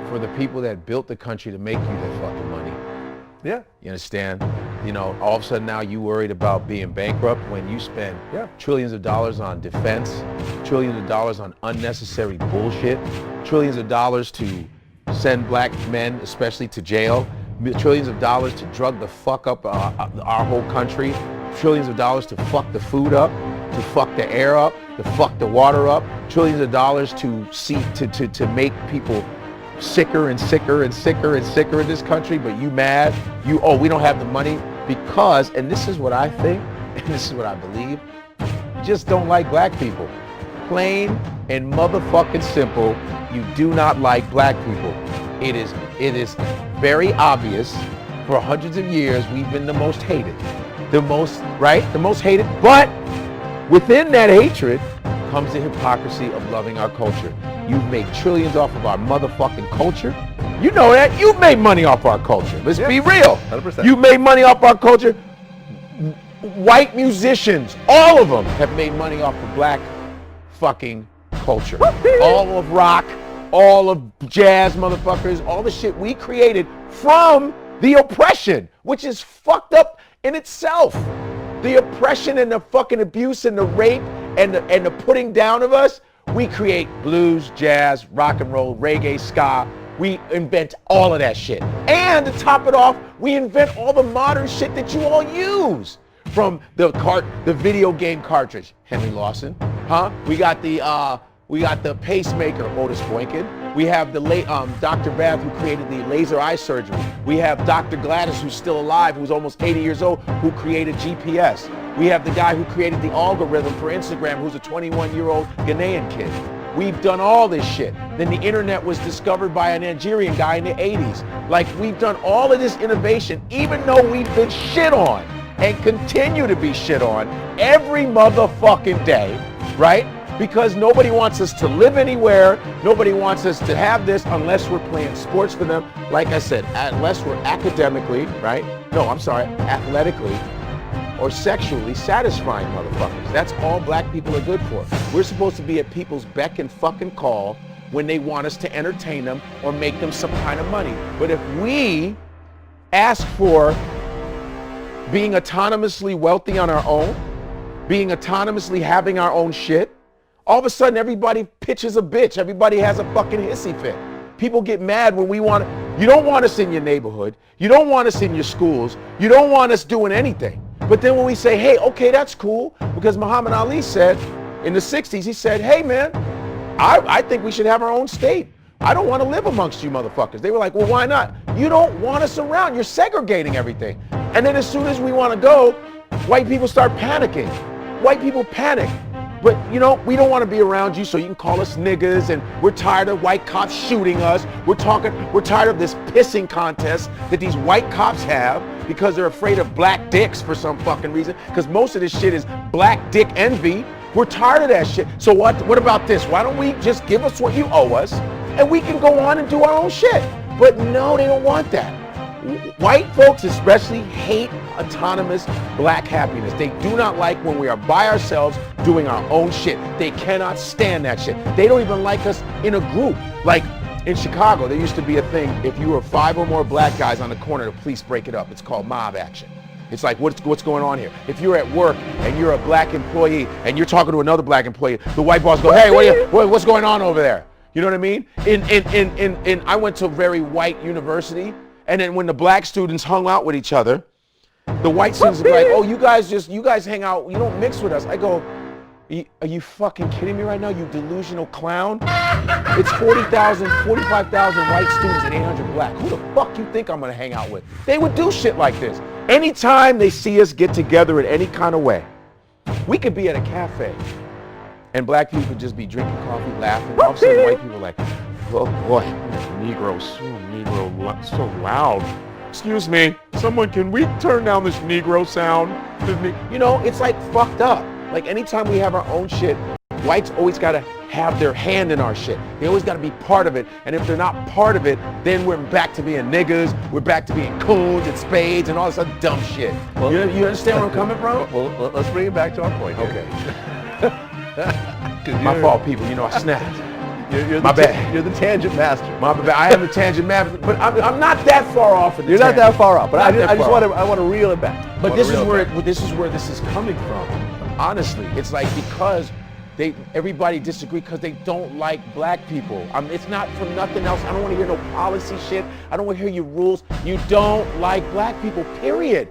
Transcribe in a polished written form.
for the people that built the country to make you their fucking money. Yeah. You understand? You know, all of a sudden now you worried about being bankrupt when you spend trillions of dollars on defense, trillions of dollars on unnecessary bullshit, trillions of dollars to send black men, especially to jail, trillions of dollars to drug the fuck up our whole country, trillions of dollars to fuck the food up, to fuck the air up, to fuck the water up, trillions of dollars to make people sicker and sicker and sicker and sicker in this country, but you mad? We don't have the money because, and this is what I think, and this is what I believe, you just don't like black people. Plain and motherfucking simple, you do not like black people. It is very obvious. For hundreds of years, we've been the most hated. The most hated, but within that hatred comes the hypocrisy of loving our culture. You've made trillions off of our motherfucking culture. You know that. You've made money off our culture. Let's be real. 100%. You've made money off our culture. White musicians, all of them have made money off of black fucking culture. All of rock, all of jazz motherfuckers, all the shit we created from the oppression, which is fucked up in itself. The oppression and the fucking abuse and the rape and the putting down of us. We create blues, jazz, rock and roll, reggae, ska. We invent all of that shit. And to top it off, we invent all the modern shit that you all use. From the video game cartridge, Henry Lawson, huh? We got the pacemaker, Otis Boykin. We have the late Dr. Bath, who created the laser eye surgery. We have Dr. Gladys, who's still alive, who's almost 80 years old, who created GPS. We have the guy who created the algorithm for Instagram, who's a 21-year-old Ghanaian kid. We've done all this shit. Then the internet was discovered by a Nigerian guy in the 80s. Like, we've done all of this innovation, even though we've been shit on and continue to be shit on every motherfucking day, right? Because nobody wants us to live anywhere. Nobody wants us to have this unless we're playing sports for them. Like I said, unless we're academically, right? No, I'm sorry, athletically or sexually satisfying motherfuckers. That's all black people are good for. We're supposed to be at people's beck and fucking call when they want us to entertain them or make them some kind of money. But if we ask for being autonomously wealthy on our own, being autonomously having our own shit, all of a sudden everybody pitches a bitch. Everybody has a fucking hissy fit. People get mad when we want, you don't want us in your neighborhood. You don't want us in your schools. You don't want us doing anything. But then when we say, hey, okay, that's cool, because Muhammad Ali said in the 60s, he said, hey man, I think we should have our own state. I don't want to live amongst you motherfuckers. They were like, well, why not? You don't want us around. You're segregating everything. And then as soon as we want to go, white people start panicking. White people panic. But, you know, we don't want to be around you, so you can call us niggas, and we're tired of white cops shooting us. We're tired of this pissing contest that these white cops have because they're afraid of black dicks for some fucking reason, because most of this shit is black dick envy. We're tired of that shit. So what about this? Why don't we just give us what you owe us, and we can go on and do our own shit? But no, they don't want that. White folks especially hate autonomous black happiness. They do not like when we are by ourselves doing our own shit. They cannot stand that shit. They don't even like us in a group. Like in Chicago, there used to be a thing, if you were 5 or more black guys on the corner, the police break it up. It's called mob action. It's like, what's going on here? If you're at work and you're a black employee and you're talking to another black employee, the white boss go, hey, what's going on over there? You know what I mean? I went to a very white university. And then when the black students hung out with each other, the white students would be like, oh, you guys hang out, you don't mix with us. I go, are you fucking kidding me right now, you delusional clown? It's 40,000, 45,000 white students and 800 black. Who the fuck you think I'm gonna hang out with? They would do shit like this. Anytime they see us get together in any kind of way, we could be at a cafe and black people could just be drinking coffee, laughing. All of a sudden white people are like, oh boy, Negro, so loud. Excuse me, can we turn down this Negro sound? You know, it's like fucked up. Like anytime we have our own shit, whites always gotta have their hand in our shit. They always gotta be part of it. And if they're not part of it, then we're back to being niggas, we're back to being coons and spades and all this other dumb shit. Well, you understand where I'm coming from? Well, let's bring it back to our point here. Okay. My fault, people, you know, I snapped. My bad. You're the tangent master. My bad. I am the tangent master, but I'm not that far off. You're not that far off, but I just want to reel it back. But this is where this is coming from. Honestly, it's like because everybody disagree because they don't like black people. It's not for nothing else. I don't want to hear no policy shit. I don't want to hear your rules. You don't like black people, period.